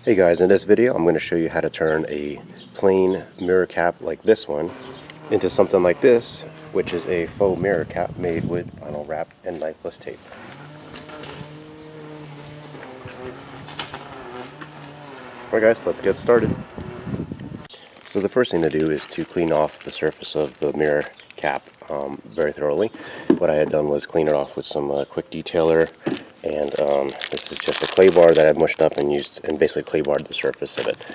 Hey guys, in this video I'm going to show you how to turn a plain mirror cap like this one into something like this, which is a faux mirror cap made with vinyl wrap and knifeless tape. Alright guys, let's get started. So the first thing to do is to clean off the surface of the mirror cap very thoroughly. What I had done was clean it off with some quick detailer, and this is just a clay bar that I mushed up and used and basically clay barred the surface of it.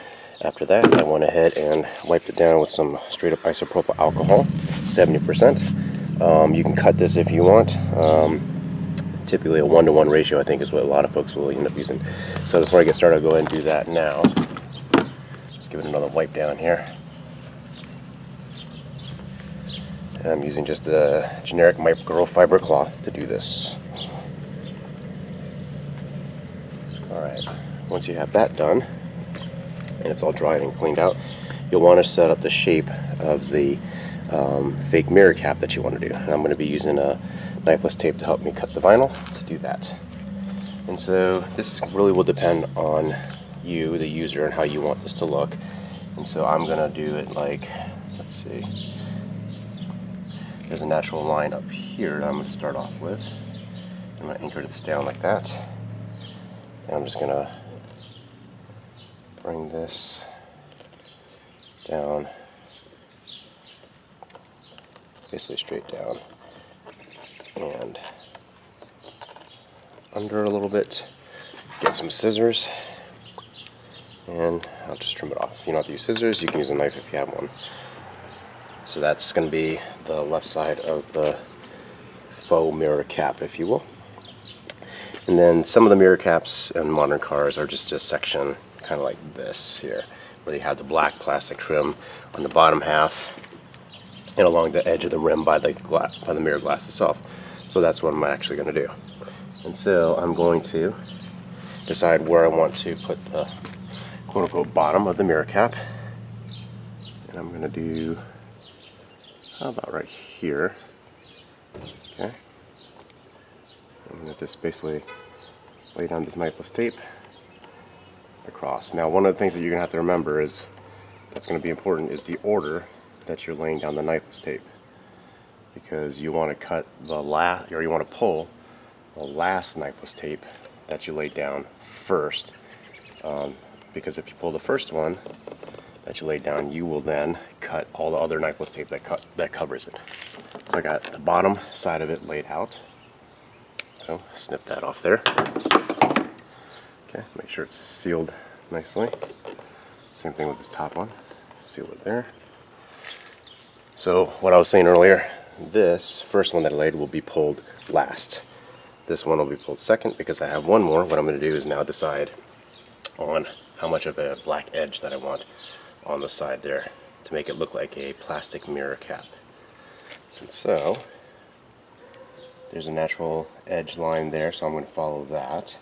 After that, I went ahead and wiped it down with some straight up isopropyl alcohol, 70%. You can cut this if you want. Typically a 1-to-1 ratio I think is what a lot of folks will end up using. So before I get started, I'll go ahead and do that now. Just give it another wipe down here. And I'm using just a generic microfiber cloth to do this. Alright, once you have that done, and it's all dried and cleaned out, you'll want to set up the shape of the fake mirror cap that you want to do. And I'm going to be using a knifeless tape to help me cut the vinyl to do that. And so this really will depend on you, the user, and how you want this to look. And so I'm going to do it like, let's see, there's a natural line up here that I'm going to start off with. I'm going to anchor this down like that. And I'm just going to bring this down, basically straight down and under a little bit. Get some scissors and I'll just trim it off. You don't have to use scissors, you can use a knife if you have one. So that's going to be the left side of the faux mirror cap, if you will. And then some of the mirror caps in modern cars are just a section kind of like this here, where they have the black plastic trim on the bottom half and along the edge of the rim by the mirror glass itself. So that's what I'm actually going to do. And so I'm going to decide where I want to put the quote-unquote bottom of the mirror cap. And I'm going to do, how about right here? Okay. I'm going to just basically lay down this knifeless tape across. Now, one of the things that you're going to have to remember is that's going to be important is the order that you're laying down the knifeless tape, because you want to cut the last, or you want to pull the last knifeless tape that you laid down first, because if you pull the first one that you laid down, you will then cut all the other knifeless tape that covers it. So I got the bottom side of it laid out. So snip that off there. Okay, make sure it's sealed nicely. Same thing with this top one. Seal it there. So what I was saying earlier, this first one that I laid will be pulled last. This one will be pulled second because I have one more. What I'm going to do is now decide on how much of a black edge that I want on the side there to make it look like a plastic mirror cap. And so there's a natural edge line there, so I'm going to follow that.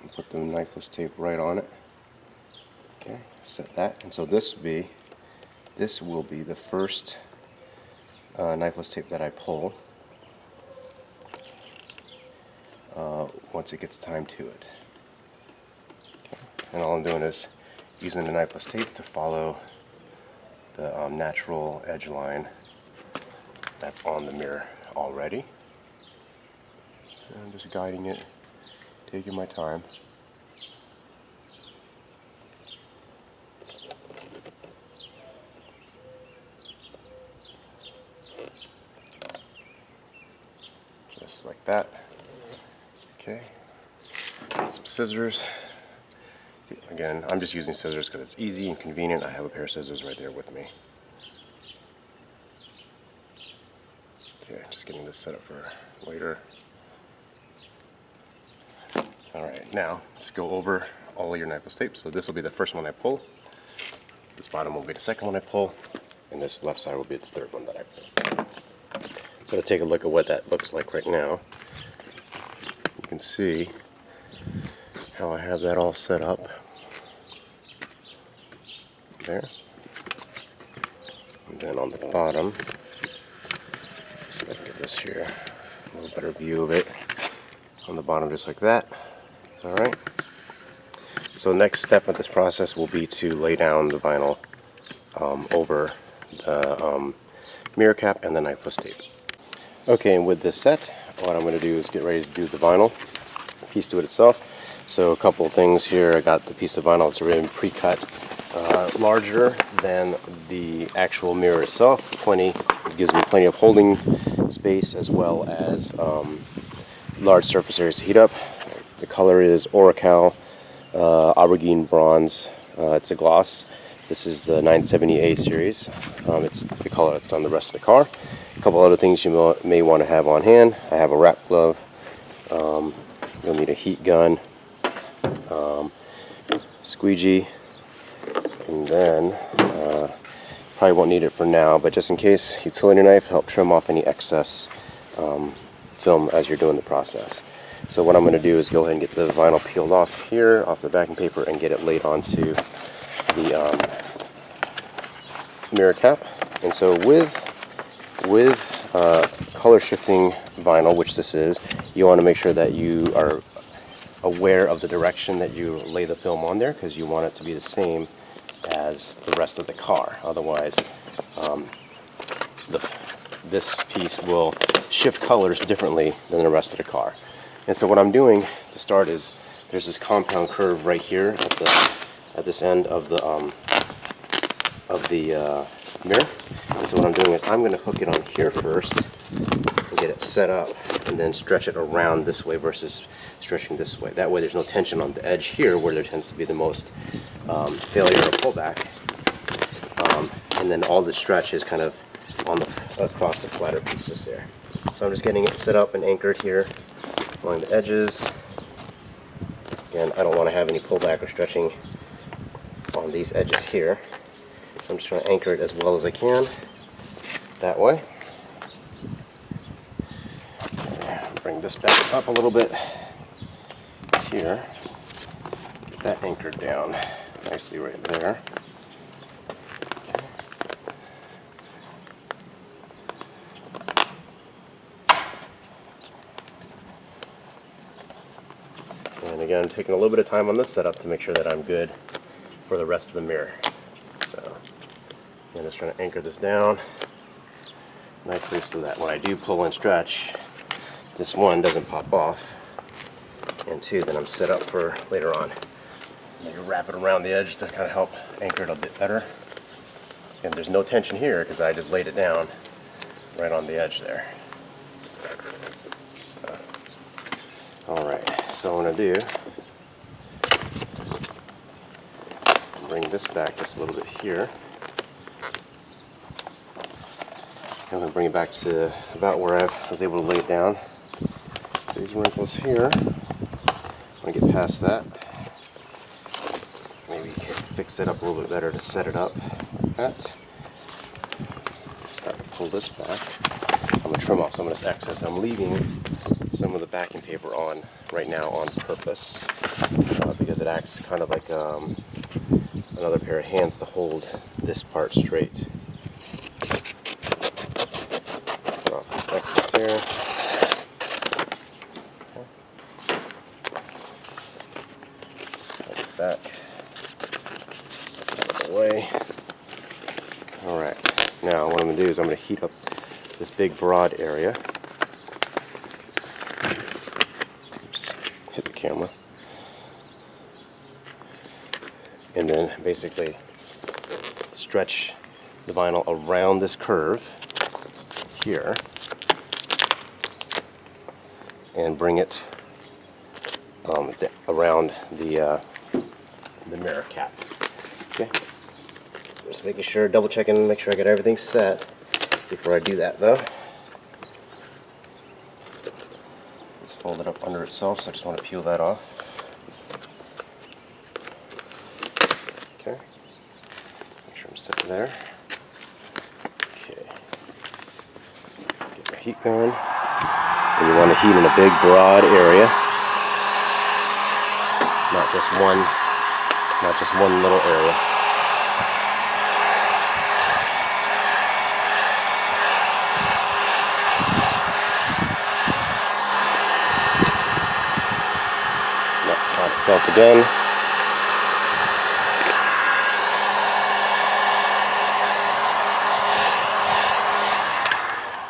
And put the knifeless tape right on it. Okay, set that. And so this will be the first knifeless tape that I pull once it gets time to it. Okay. And all I'm doing is using the knifeless tape to follow the natural edge line that's on the mirror already. And I'm just guiding it, taking my time. Just like that. Okay. Get some scissors. Again, I'm just using scissors because it's easy and convenient. I have a pair of scissors right there with me. Okay, just getting this set up for later. Alright, now just go over all of your knifeless tape. So this will be the first one I pull. This bottom will be the second one I pull. And this left side will be the third one that I pull. So to take a look at what that looks like right now, you can see how I have that all set up there. And then on the bottom, see if I can get this here, a little better view of it. On the bottom just like that. Alright, so next step of this process will be to lay down the vinyl over the mirror cap and the knifeless tape. Okay, and with this set, what I'm going to do is get ready to do the vinyl piece to it itself. So a couple of things here. I got the piece of vinyl that's already been pre-cut, larger than the actual mirror itself. It gives me plenty of holding space as well as large surface areas to heat up. The color is Oracal Aubergine Bronze. It's a gloss. This is the 970A series. It's the color that's on the rest of the car. A couple other things you may want to have on hand. I have a wrap glove. You'll need a heat gun, squeegee, and then probably won't need it for now, but just in case, utility knife, help trim off any excess film as you're doing the process. So what I'm going to do is go ahead and get the vinyl peeled off here, off the backing paper, and get it laid onto the mirror cap. And so with color shifting vinyl, which this is, you want to make sure that you are aware of the direction that you lay the film on there, because you want it to be the same as the rest of the car. Otherwise, this piece will shift colors differently than the rest of the car. And so what I'm doing to start is there's this compound curve right here at this end of the mirror. And so what I'm doing is I'm going to hook it on here first and get it set up, and then stretch it around this way versus stretching this way. That way there's no tension on the edge here where there tends to be the most failure or pullback, and then all the stretch is kind of on across the flatter pieces there. So I'm just getting it set up and anchored here along the edges. Again, I don't want to have any pullback or stretching on these edges here, so I'm just trying to anchor it as well as I can that way. Bring this back up a little bit here, get that anchored down nicely right there. And again, I'm taking a little bit of time on this setup to make sure that I'm good for the rest of the mirror. So I'm just trying to anchor this down nicely so that when I do pull and stretch, this one doesn't pop off, and two, then I'm set up for later on. Maybe wrap it around the edge to kind of help anchor it a bit better. And there's no tension here because I just laid it down right on the edge there. So, alright, so what I'm going to do, bring this back just a little bit here. I'm going to bring it back to about where I was able to lay it down. These wrinkles here, I want to get past that. Maybe fix it up a little bit better to set it up like that. Start to pull this back. I'm going to trim off some of this excess. I'm leaving some of the backing paper on right now on purpose because it acts kind of like another pair of hands to hold this part straight. Put off this excess here. Back, set that out of the way. Alright, now what I'm going to do is I'm going to heat up this big broad area. Oops, hit the camera. And then basically stretch the vinyl around this curve here and bring it around the mirror cap. Okay, just making sure, double checking, make sure I got everything set before I do that though. It's folded up under itself, so I just want to peel that off. Okay, make sure I'm set there. Okay, get my heat going, and you want to heat in a big broad area, not just one little area. itself again.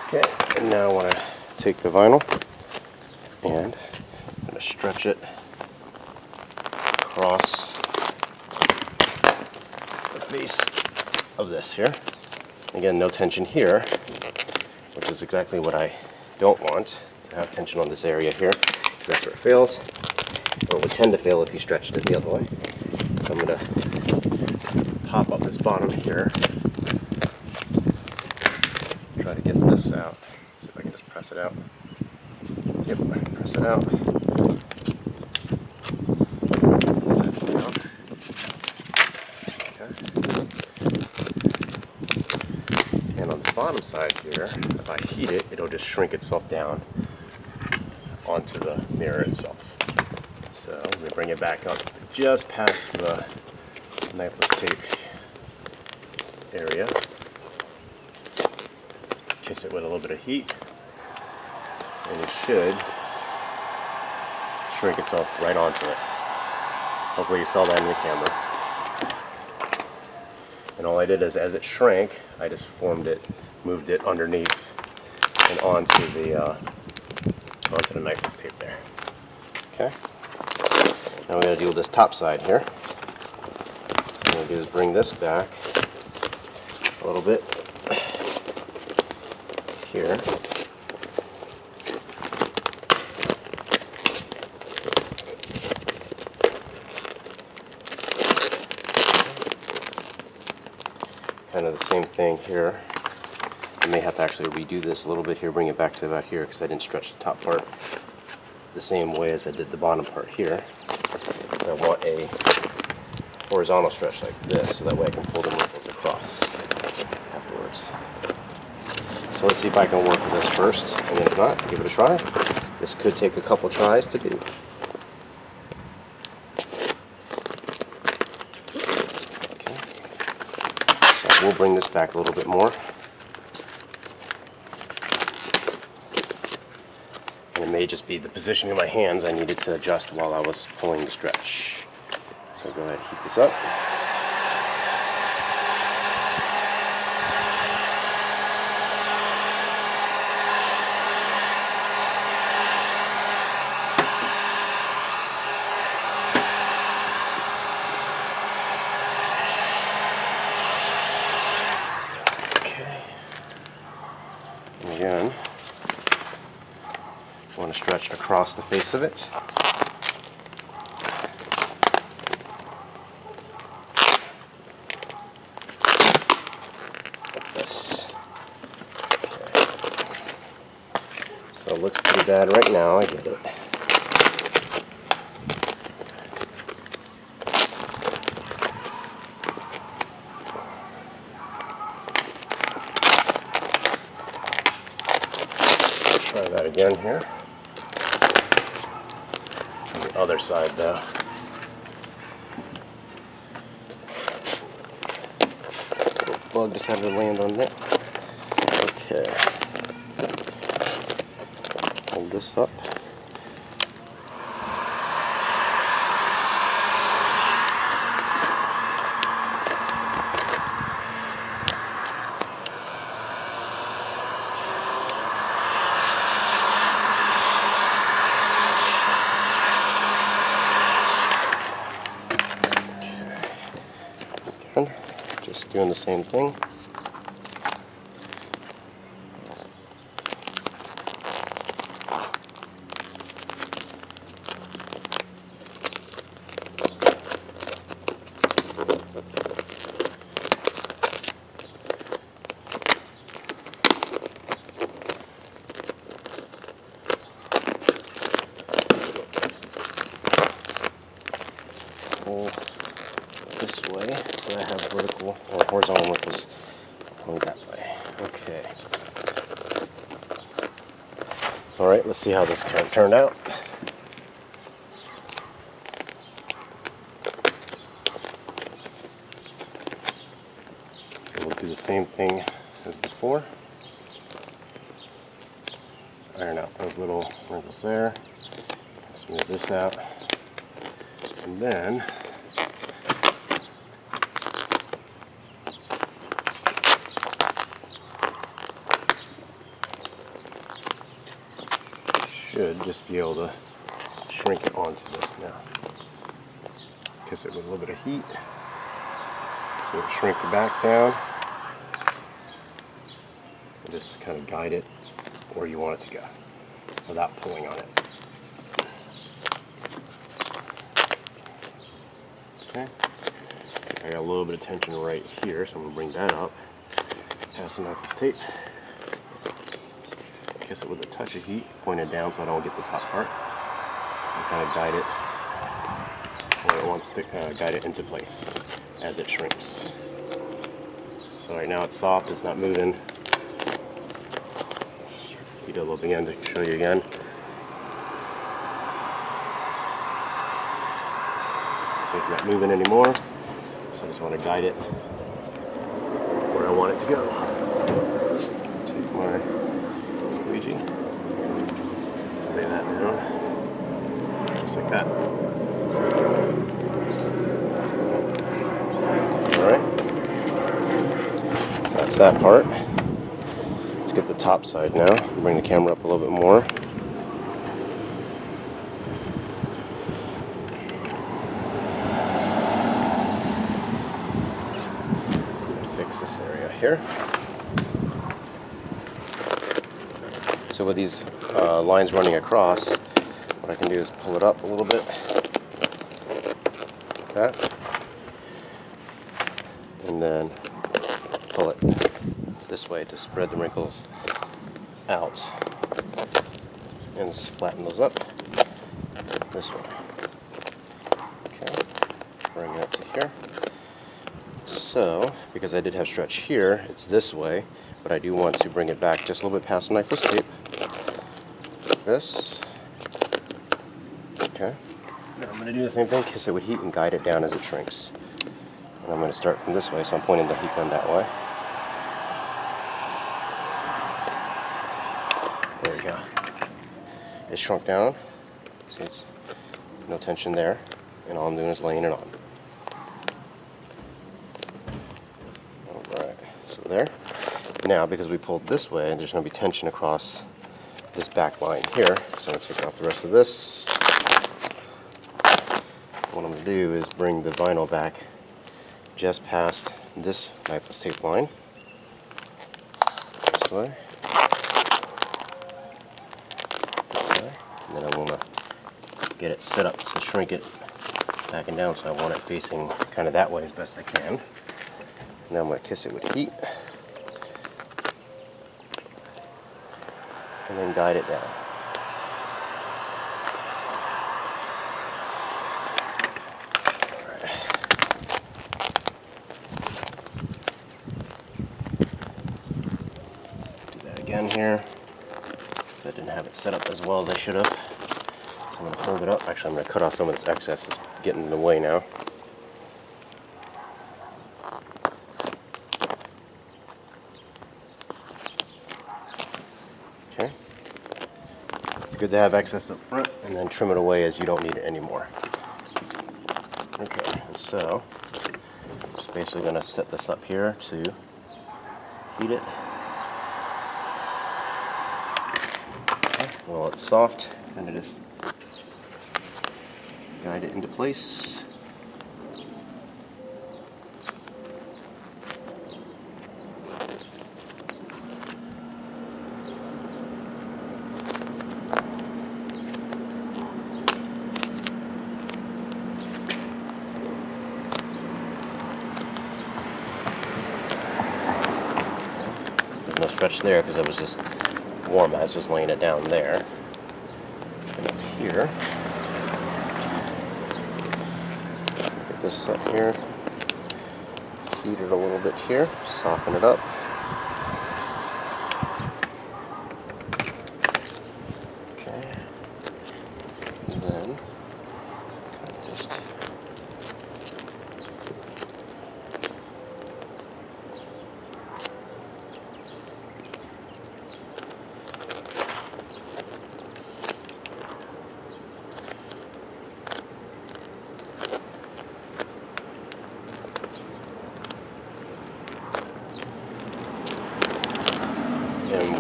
Okay, and now I want to take the vinyl and I'm going to stretch it across the face of this here. Again, no tension here, which is exactly what I don't want, to have tension on this area here. That's where it fails, or it would tend to fail if you stretched it the other way. So I'm going to pop up this bottom here, try to get this out. See if I can just press it out. Yep, press it out. And on the bottom side here, if I heat it, it'll just shrink itself down onto the mirror itself. So let me bring it back up just past the knifeless tape area. Kiss it with a little bit of heat, and it should shrink itself right onto it. Hopefully you saw that in the camera. And all I did is, as it shrank, I just formed it, moved it underneath and onto the knifeless tape there. Okay. Now we're going to deal with this top side here. So what I'm going to do is bring this back a little bit here. Kind of the same thing here. I may have to actually redo this a little bit here, bring it back to about here, because I didn't stretch the top part the same way as I did the bottom part here. So I want a horizontal stretch like this, so that way I can pull the wrinkles across afterwards. So let's see if I can work with this first, and if not, give it a try. This could take a couple tries to do. We'll bring this back a little bit more. And it may just be the positioning of my hands I needed to adjust while I was pulling the stretch. So go ahead and heat this up. Again, I want to stretch across the face of it. Like this. Okay. So it looks pretty bad right now, I get it. Try that again here. On the other side though. Little bug decided to land on it. Okay. Hold this up. Just doing the same thing. Pull this way so I have vertical or horizontal wrinkles going that way. Okay. Alright, let's see how this turned out. So we'll do the same thing as before. Iron out those little wrinkles there. Smooth this out. And then should just be able to shrink it onto this now. Kiss it with a little bit of heat. So it'll shrink the back down. And just kind of guide it where you want it to go without pulling on it. Okay. I got a little bit of tension right here, so I'm going to bring that up. Pass the knifeless tape. Kiss it with a touch of heat, point it down so I don't get the top part. And kind of guide it where it wants to guide it into place as it shrinks. So right now it's soft, it's not moving. Heat it a little bit again to show you again. So it's not moving anymore. So I just want to guide it where I want it to go. Take my squeegee, lay that down, just like that. Alright, so that's that part. Let's get the top side now. Bring the camera up a little bit more. Fix this area here. So with these lines running across, what I can do is pull it up a little bit, like that, and then pull it this way to spread the wrinkles out, and flatten those up this way. Okay, bring it to here. So, because I did have stretch here, it's this way, but I do want to bring it back just a little bit past the knifeless tape. This. Okay. Now I'm going to do the same thing, kiss it with heat and guide it down as it shrinks. And I'm going to start from this way, so I'm pointing the heat gun that way. There we go. It shrunk down, so it's no tension there, and all I'm doing is laying it on. Alright, so there. Now, because we pulled this way, there's going to be tension across this back line here, so I'm going to take off the rest of this. What I'm going to do is bring the vinyl back just past this knifeless tape line, this way, and then I want to get it set up to shrink it back and down, so I want it facing kind of that way as best I can. Now I'm going to kiss it with heat, and then guide it down. Alright. Do that again here. So I didn't have it set up as well as I should have. So I'm going to fold it up. Actually, I'm going to cut off some of this excess. It's getting in the way now. Okay. It's good to have excess up front and then trim it away as you don't need it anymore. Okay, and so just basically going to set this up here to heat it. Okay, well, it's soft, and it is guide it into place. No stretch there because it was just warm. I was just laying it down there. And up here, get this set here, heat it a little bit here, soften it up. Okay, and then just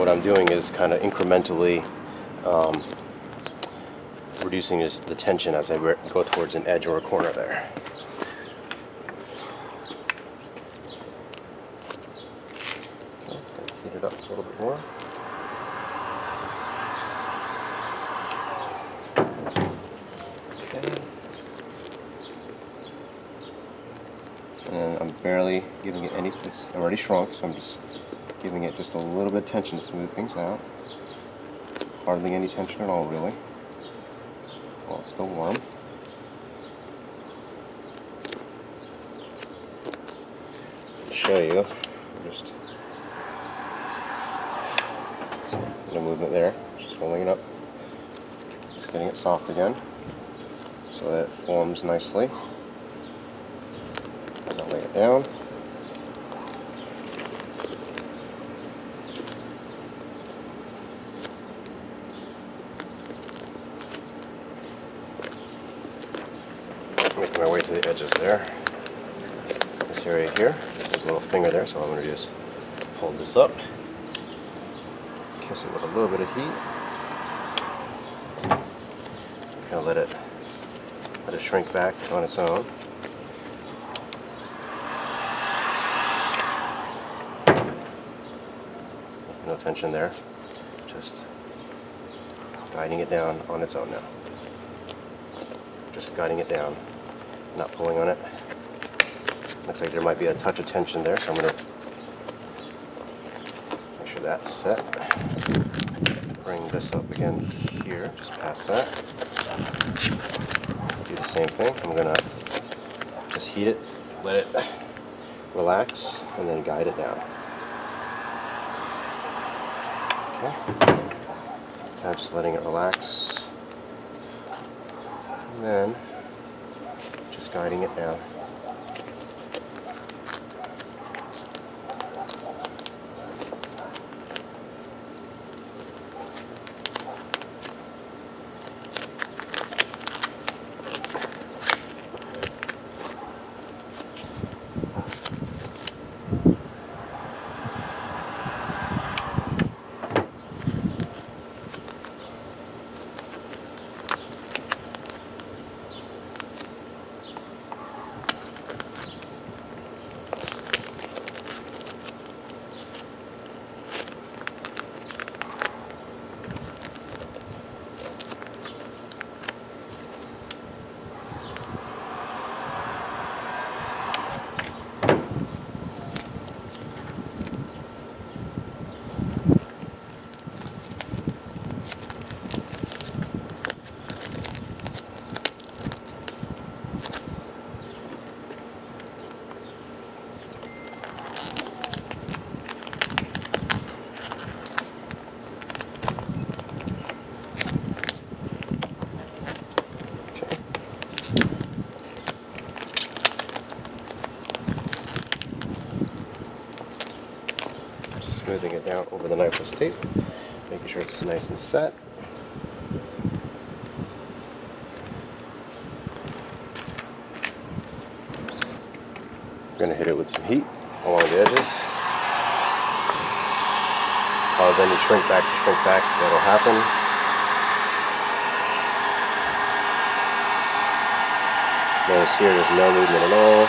what I'm doing is kind of incrementally reducing the tension as I go towards an edge or a corner there. Okay, gonna heat it up a little bit more. Okay. And I'm barely giving it any, it's already shrunk, so I'm just giving it just a little bit of tension to smooth things out. Hardly any tension at all, really. While it's still warm. To show you, just no movement there, just holding it up, just getting it soft again, so that it forms nicely. I'm gonna lay it down. Making my way to the edges there. This area here, there's a little finger there, so I'm going to just hold this up, kiss it with a little bit of heat, kind of let it shrink back on its own. No tension there, just guiding it down on its own now. Just guiding it down, not pulling on it. Looks like there might be a touch of tension there, so I'm going to make sure that's set. Bring this up again here, just past that. Do the same thing. I'm going to just heat it, let it relax, and then guide it down. Okay. Now just letting it relax, and then just guiding it down. Smoothing it down over the knifeless tape, making sure it's nice and set. We're going to hit it with some heat along the edges. Cause any shrink back to shrink back, that'll happen. Notice here there's no movement at all.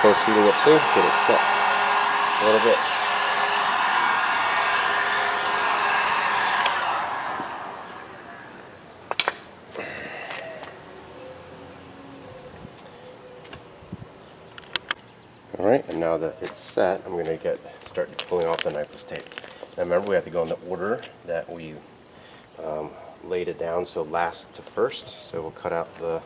Close heating it too, get it set a little bit. Alright, and now that it's set, I'm going to start pulling off the knifeless tape. Now remember, we have to go in the order that we laid it down, so last to first. So we'll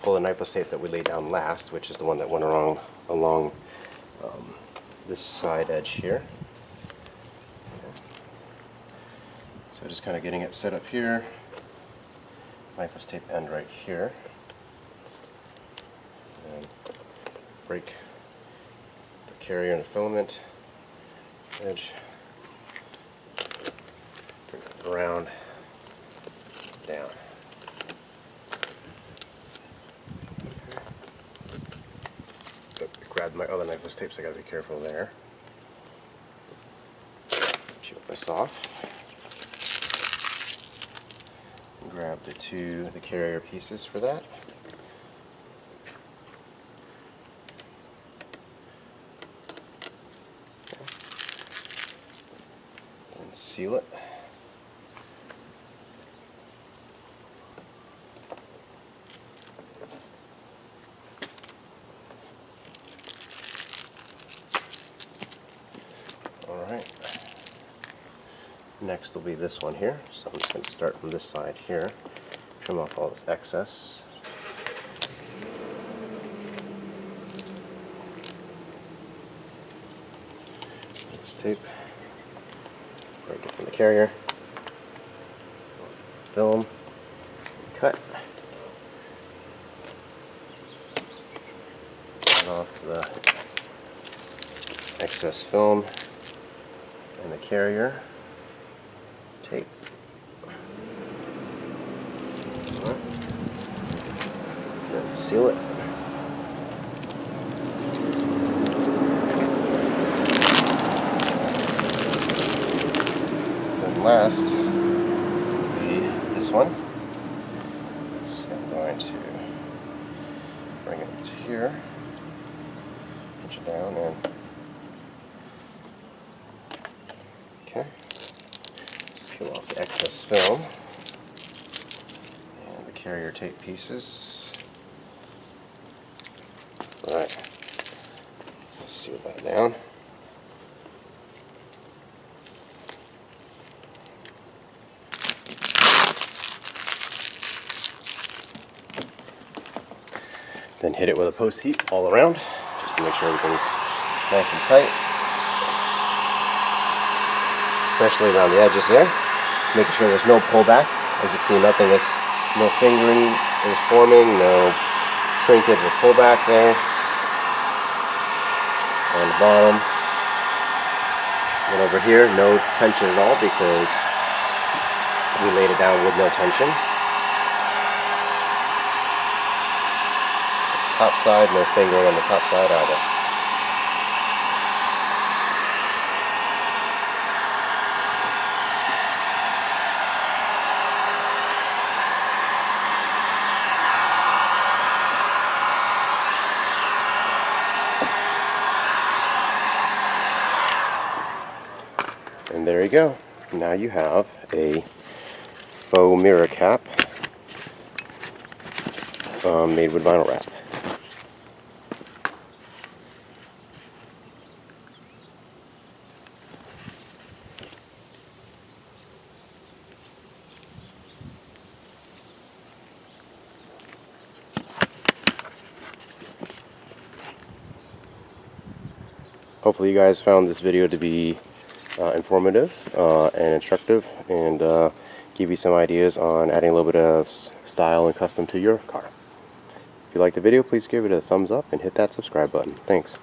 pull the knifeless tape that we laid down last, which is the one that went along this side edge here. Okay. So just kind of getting it set up here. Knifeless tape end right here. And break the carrier and the filament edge. Bring it around down. Grab my other knifeless tape, so I gotta be careful there. Peel this off. Grab the carrier pieces for that. Okay. And seal it. Alright. Next will be this one here. So I'm just going to start from this side here. Trim off all this excess. This tape. Break it from the carrier. Film. Cut. Cut off the excess film and the carrier tape. Right. Then seal it. Then last will be this one. So I'm going to bring it to here, pinch it down, and okay. Peel off the excess film and the carrier tape pieces. Right. Seal that down. Then hit it with a post heat all around, just to make sure everything's nice and tight. Especially around the edges there. Making sure there's no pullback. As you can see, no fingering is forming, no shrinkage or pullback there. On the bottom. And over here, no tension at all because we laid it down with no tension. Top side, no fingering on the top side either. And there you go. Now you have a faux mirror cap made with vinyl wrap. Hopefully you guys found this video to be informative and instructive, and give you some ideas on adding a little bit of style and custom to your car. If you liked the video, please give it a thumbs up and hit that subscribe button. Thanks.